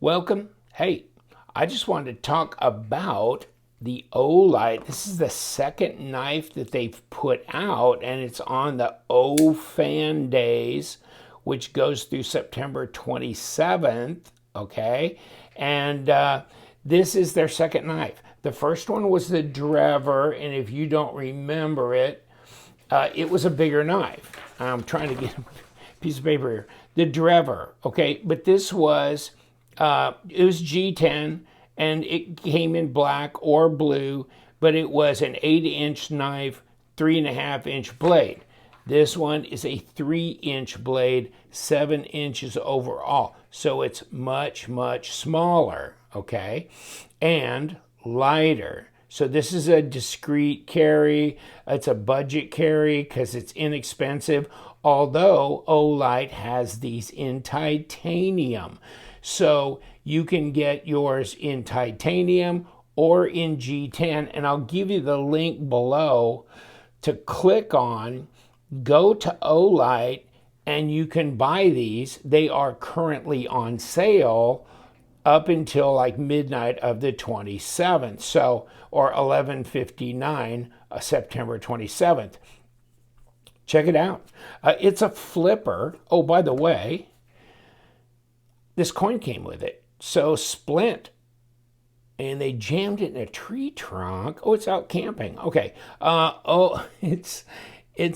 Welcome. Hey, I just wanted to talk about the Olight. This is the second knife that they've put out, and it's on the O Fan Days, which goes through September 27th, okay? And this is their second knife. The first one was the Drever, and if you don't remember it, it was a bigger knife. I'm trying to get a piece of paper here. The Drever, okay? But this was... it was G10 and it came in black or blue, but it was an 8-inch knife, 3.5-inch blade. This one is a 3-inch blade, 7 inches overall. So it's much, much smaller, okay? And lighter. So this is a discreet carry. It's a budget carry because it's inexpensive, although Olight has these in titanium. So you can get yours in titanium or in G10, and I'll give you the link below to click on. Go to Olight, and you can buy these. They are currently on sale up until like midnight of the 27th, so, or 11:59, September 27th. Check it out. It's a flipper. Oh, by the way, this coin came with it. So Splint, and they jammed it in a tree trunk. Oh, it's out camping. Okay. It's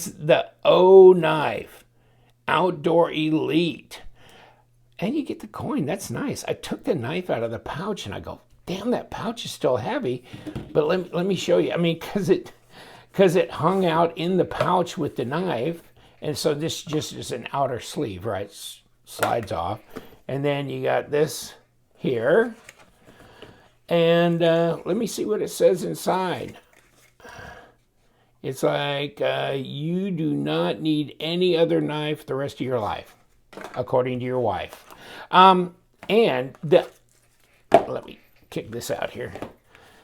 the O knife, Outdoor Elite. And you get the coin. That's nice. I took the knife out of the pouch and I go, damn, that pouch is still heavy. But let me show you. I mean, because it hung out in the pouch with the knife. And so this just is an outer sleeve, right? Slides off. And then you got this here. And let me see what it says inside. It's like, you do not need any other knife the rest of your life, according to your wife. Let me kick this out here.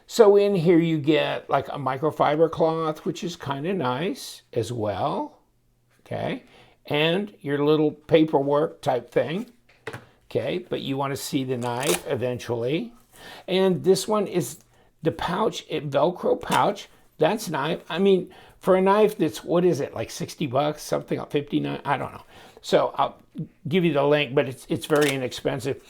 So in here you get like a microfiber cloth, which is kind of nice as well. Okay. And your little paperwork type thing. Okay, but you want to see the knife eventually. And this one is the pouch, Velcro pouch. That's nice. I mean, for a knife that's, what is it, like 60 bucks, something like 59, I don't know. So I'll give you the link, but it's very inexpensive.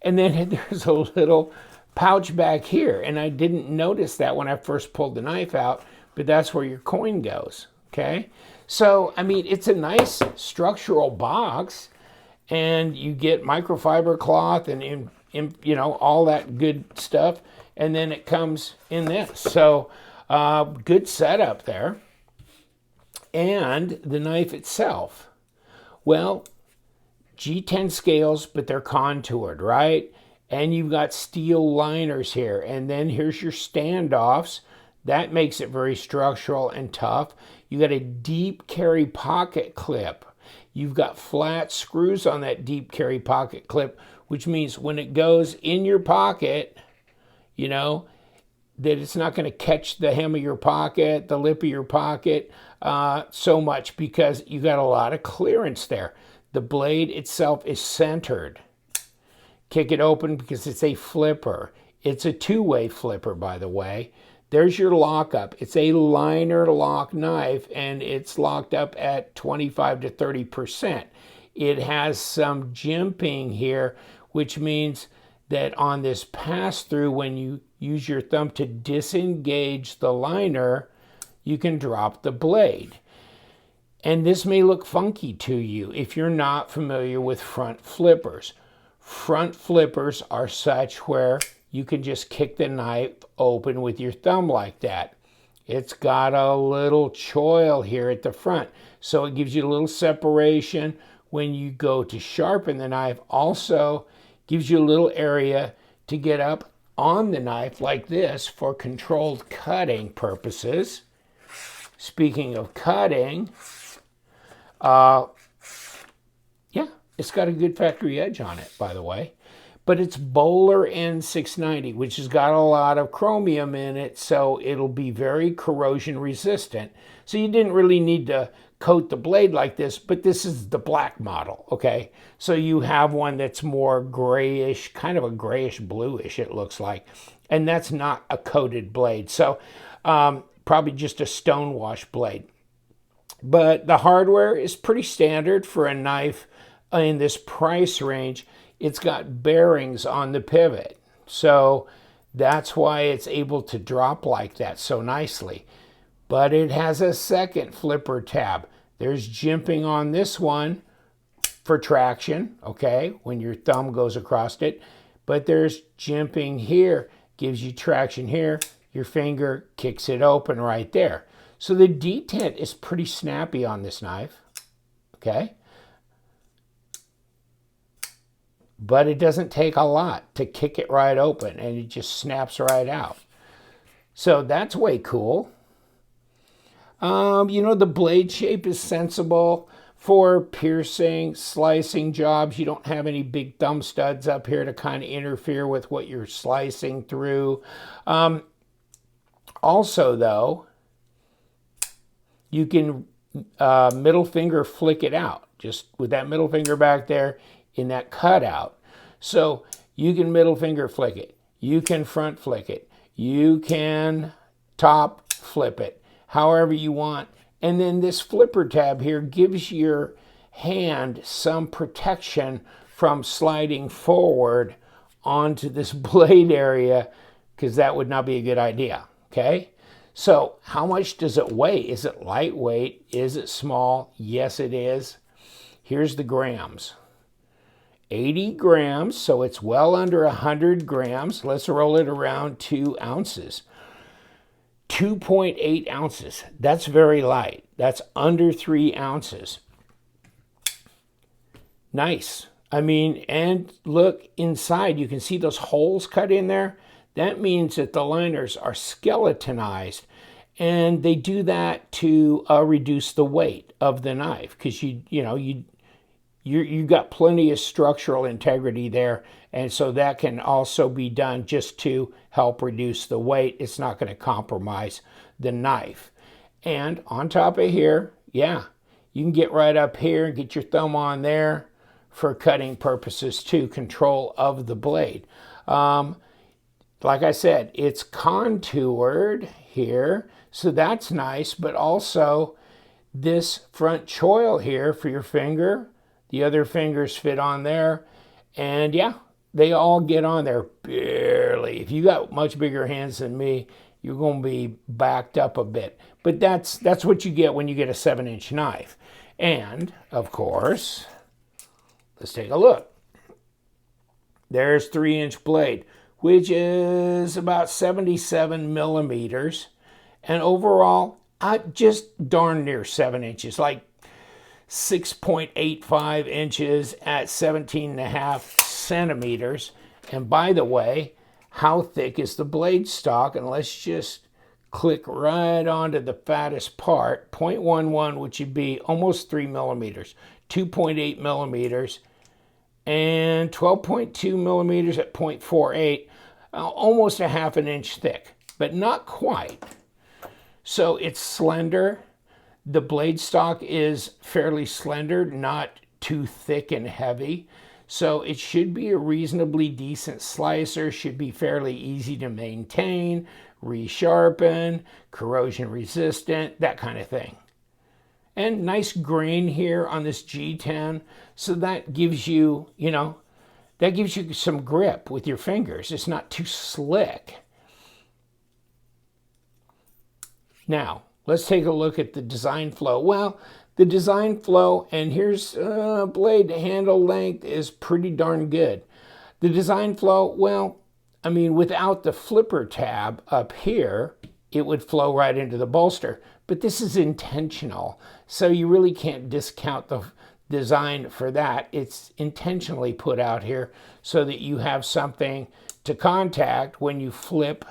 And then there's a little pouch back here, and I didn't notice that when I first pulled the knife out, but that's where your coin goes, okay? So, I mean, it's a nice structural box. And you get microfiber cloth and you know, all that good stuff, and then it comes in this. So good setup there. And the knife itself, well, G10 scales, but they're contoured, right? And you've got steel liners here, and then here's your standoffs. That makes it very structural and tough. You got a deep carry pocket clip. You've got flat screws on that deep carry pocket clip, which means when it goes in your pocket, you know, that it's not going to catch the hem of your pocket, the lip of your pocket so much, because you got a lot of clearance there. The blade itself is centered. Kick it open because it's a flipper. It's a two-way flipper, by the way. There's your lockup. It's a liner lock knife, and it's locked up at 25 to 30%. It has some jimping here, which means that on this pass-through, when you use your thumb to disengage the liner, you can drop the blade. And this may look funky to you if you're not familiar with front flippers. Front flippers are such where you can just kick the knife open with your thumb like that. It's got a little choil here at the front, so it gives you a little separation when you go to sharpen the knife. Also gives you a little area to get up on the knife like this for controlled cutting purposes. Speaking of cutting, yeah, it's got a good factory edge on it, by the way. But it's Bowler N690, which has got a lot of chromium in it, so it'll be very corrosion resistant. So you didn't really need to coat the blade like this, but this is the black model, okay? So you have one that's more grayish, kind of a grayish bluish, it looks like. And that's not a coated blade. So probably just a stonewash blade. But the hardware is pretty standard for a knife in this price range. It's got bearings on the pivot. So that's why it's able to drop like that so nicely. But it has a second flipper tab. There's jimping on this one for traction, okay, when your thumb goes across it. But there's jimping here, gives you traction here. Your finger kicks it open right there. So the detent is pretty snappy on this knife, okay? But it doesn't take a lot to kick it right open, and it just snaps right out. So that's way cool. You know, the blade shape is sensible for piercing, slicing jobs. You don't have any big thumb studs up here to kind of interfere with what you're slicing through. Also, though, you can middle finger flick it out, just with that middle finger back there in that cutout. So you can middle finger flick it. You can front flick it. You can top flip it, however you want. And then this flipper tab here gives your hand some protection from sliding forward onto this blade area, because that would not be a good idea, okay? So how much does it weigh? Is it lightweight? Is it small? Yes, it is. Here's the grams. 80 grams, so it's well under 100 grams. Let's roll it around 2 ounces. 2.8 ounces. That's very light. That's under 3 ounces. Nice. I mean, and look inside. You can see those holes cut in there. That means that the liners are skeletonized, and they do that to reduce the weight of the knife, because you got plenty of structural integrity there, and so that can also be done just to help reduce the weight. It's not going to compromise the knife. And on top of here, yeah, you can get right up here and get your thumb on there for cutting purposes too, control of the blade. Like I said, it's contoured here, so that's nice, but also this front choil here for your finger, the other fingers fit on there, and yeah, they all get on there barely. If you got much bigger hands than me, you're going to be backed up a bit. But that's what you get when you get a 7-inch knife. And, of course, let's take a look. There's 3-inch blade, which is about 77 millimeters. And overall, just darn near 7 inches, like 6.85 inches at 17.5 centimeters. And by the way, how thick is the blade stock? And let's just click right onto the fattest part, 0.11, which would be almost 3 millimeters, 2.8 millimeters, and 12.2 millimeters at 0.48, almost a half an inch thick, but not quite. So it's slender. The blade stock is fairly slender, not too thick and heavy. So it should be a reasonably decent slicer, should be fairly easy to maintain, resharpen, corrosion resistant, that kind of thing. And nice grain here on this G10. So that gives you, that gives you some grip with your fingers. It's not too slick. Now, let's take a look at the design flow. Well, the design flow, and here's blade handle length, is pretty darn good. The design flow, well, I mean, without the flipper tab up here, it would flow right into the bolster. But this is intentional, so you really can't discount the design for that. It's intentionally put out here so that you have something to contact when you flip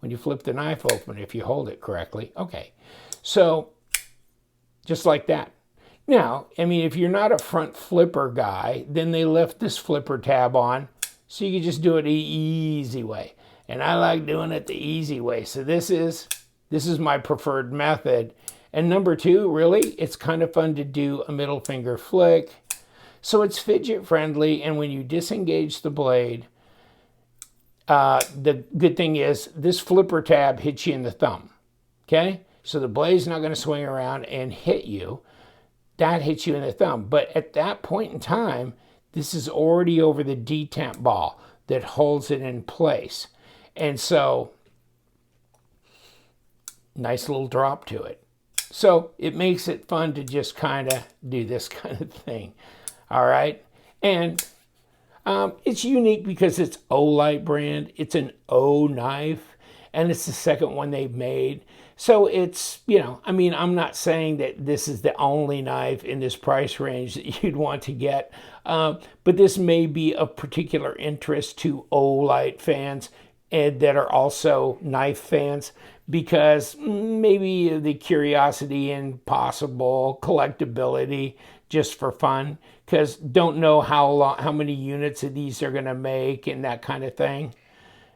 the knife open, if you hold it correctly. Okay, so just like that. Now, I mean, if you're not a front flipper guy, then they left this flipper tab on, so you can just do it the easy way. And I like doing it the easy way. So this is my preferred method. And number two, really, it's kind of fun to do a middle finger flick. So it's fidget friendly, and when you disengage the blade, the good thing is this flipper tab hits you in the thumb, okay? So the blade's not going to swing around and hit you. That hits you in the thumb. But at that point in time, this is already over the detamp ball that holds it in place. And so, nice little drop to it. So it makes it fun to just kind of do this kind of thing. All right. And it's unique because it's Olight brand. It's an O knife, and it's the second one they've made. So it's, you know, I mean, I'm not saying that this is the only knife in this price range that you'd want to get, but this may be of particular interest to Olight fans and that are also knife fans, because maybe the curiosity and possible collectability just for fun, because don't know how many units of these they're going to make and that kind of thing.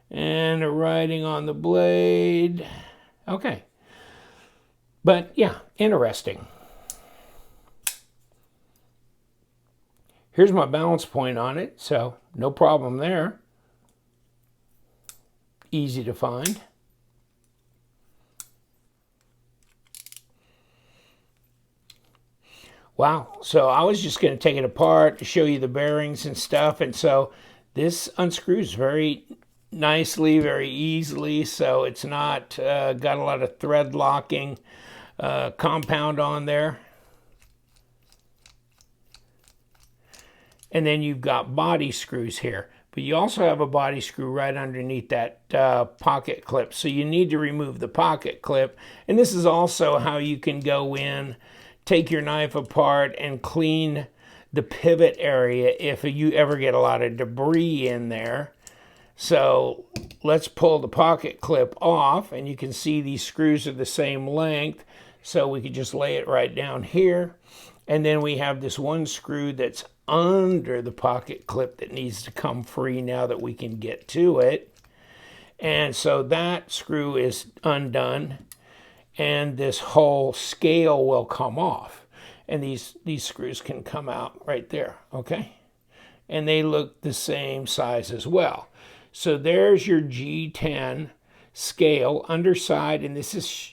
And the writing on the blade. Okay. But yeah, interesting. Here's my balance point on it, so no problem there. Easy to find. Wow, so I was just going to take it apart to show you the bearings and stuff, and so this unscrews very nicely, very easily, so it's not got a lot of thread locking compound on there. And then you've got body screws here, but you also have a body screw right underneath that pocket clip, so you need to remove the pocket clip. And this is also how you can go in, take your knife apart and clean the pivot area if you ever get a lot of debris in there. So let's pull the pocket clip off, and you can see these screws are the same length, so we could just lay it right down here. And then we have this one screw that's under the pocket clip that needs to come free now that we can get to it. And so that screw is undone, and this whole scale will come off. And these screws can come out right there, okay? And they look the same size as well. So there's your G10 scale underside, and this is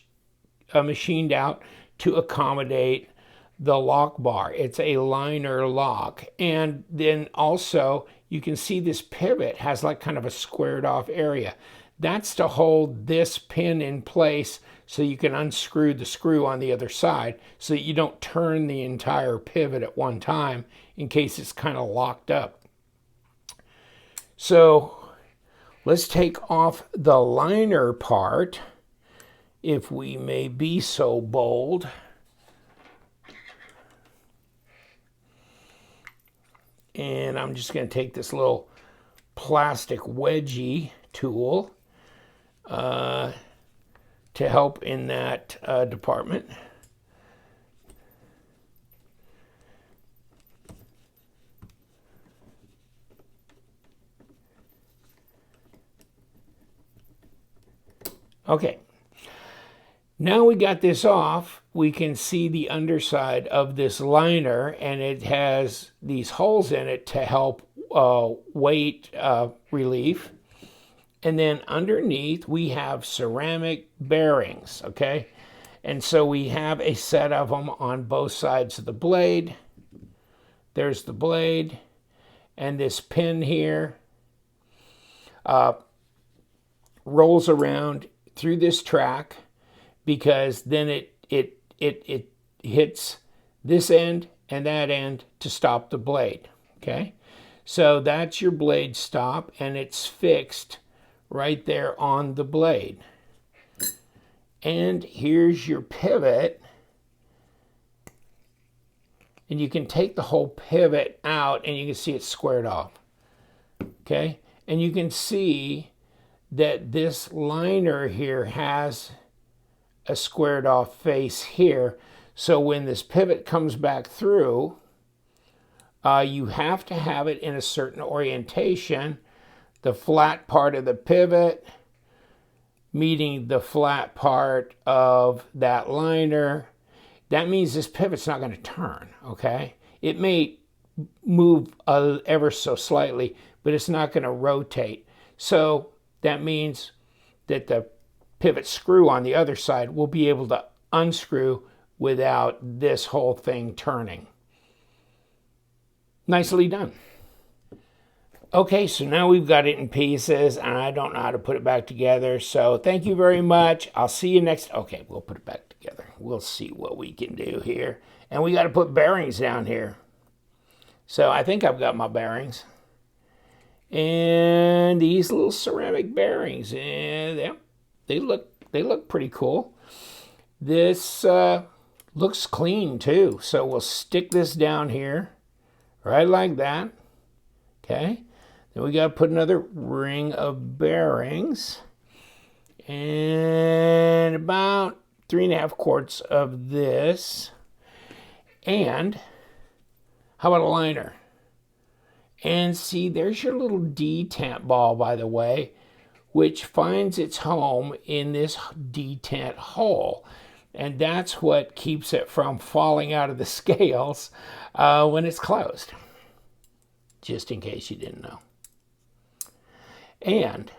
machined out to accommodate the lock bar. It's a liner lock. And then also you can see this pivot has like kind of a squared off area. That's to hold this pin in place so you can unscrew the screw on the other side so that you don't turn the entire pivot at one time in case it's kind of locked up. So let's take off the liner part, if we may be so bold. And I'm just going to take this little plastic wedgie tool to help in that department. Okay, now we got this off, we can see the underside of this liner, and it has these holes in it to help weight relief. And then underneath we have ceramic bearings, okay? And so we have a set of them on both sides of the blade. There's the blade, and this pin here rolls around through this track, because then it hits this end and that end to stop the blade, okay? So that's your blade stop, and it's fixed right there on the blade. And here's your pivot, and you can take the whole pivot out and you can see it's squared off, okay? And you can see that this liner here has a squared off face here. So when this pivot comes back through, you have to have it in a certain orientation. The flat part of the pivot meeting the flat part of that liner, that means this pivot's not going to turn, okay? It may move ever so slightly, but it's not going to rotate. So that means that the pivot screw on the other side will be able to unscrew without this whole thing turning. Nicely done. Okay, so now we've got it in pieces, and I don't know how to put it back together. So thank you very much. I'll see you next. Okay, we'll put it back together. We'll see what we can do here. And we got to put bearings down here. So I think I've got my bearings. And these little ceramic bearings, and they look pretty cool. This looks clean too. So we'll stick this down here, right like that. Okay. Then we got to put another ring of bearings and about 3.5 quarts of this. And how about a liner? And see, there's your little detent ball, by the way, which finds its home in this detent hole. And that's what keeps it from falling out of the scales when it's closed. Just in case you didn't know. And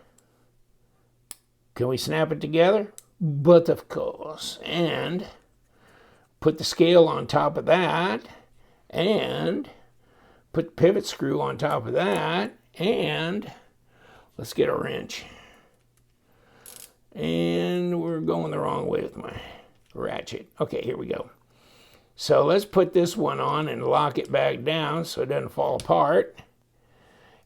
can we snap it together? But of course. And put the scale on top of that. And put the pivot screw on top of that. And let's get a wrench. And we're going the wrong way with my ratchet. Okay, here we go. So let's put this one on and lock it back down so it doesn't fall apart.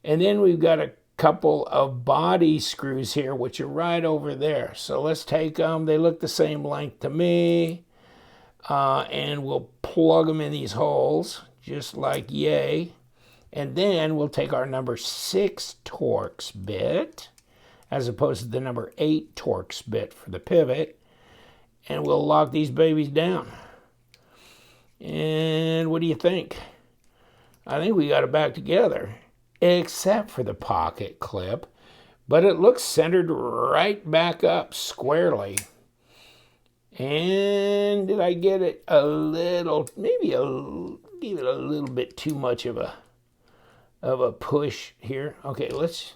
And then we've got a couple of body screws here, which are right over there. So let's take them. They look the same length to me. And we'll plug them in these holes, just like yay. And then we'll take our number 6 Torx bit, as opposed to the number 8 Torx bit for the pivot. And we'll lock these babies down. And what do you think? I think we got it back together, except for the pocket clip. But it looks centered right back up squarely. And did I get it a little, maybe give it a little bit too much of a push here. Okay, let's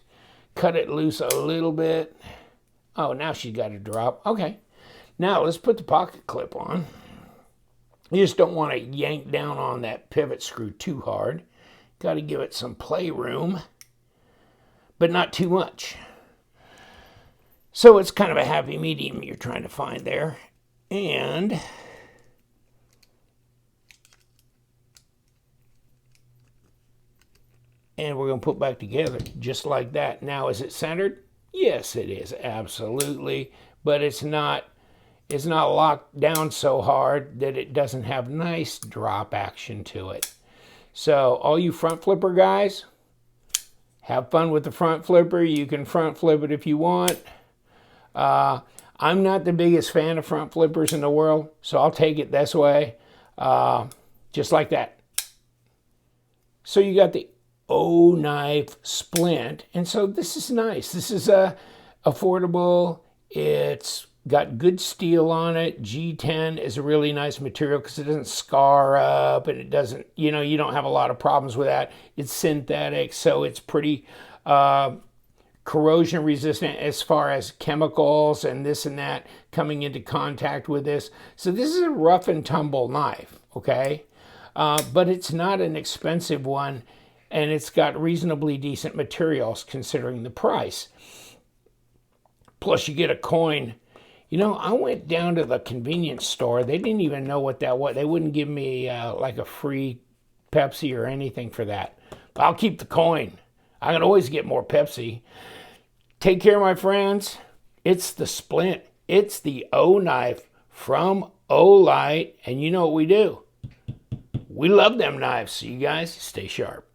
cut it loose a little bit. Oh, now she's got to drop. Okay, now let's put the pocket clip on. You just don't want to yank down on that pivot screw too hard. Got to give it some playroom, but not too much. So it's kind of a happy medium you're trying to find there. And we're going to put back together just like that. Now, is it centered? Yes, it is, absolutely. But it's not locked down so hard that it doesn't have nice drop action to it. So all you front flipper guys, have fun with the front flipper. You can front flip it if you want. I'm not the biggest fan of front flippers in the world, so I'll take it this way, just like that. So you got the Oknife Splint, and so this is nice. This is affordable. It's got good steel on it. G10 is a really nice material because it doesn't scar up, and it doesn't, you don't have a lot of problems with that. It's synthetic, so it's pretty corrosion resistant as far as chemicals and this and that coming into contact with this. So this is a rough and tumble knife, okay? But it's not an expensive one, and it's got reasonably decent materials considering the price. Plus you get a coin. I went down to the convenience store. They didn't even know what that was. They wouldn't give me like a free Pepsi or anything for that. But I'll keep the coin. I can always get more Pepsi. Take care, my friends. It's the Splint. It's the O-Knife from Olight. And you know what we do? We love them knives. So you guys stay sharp.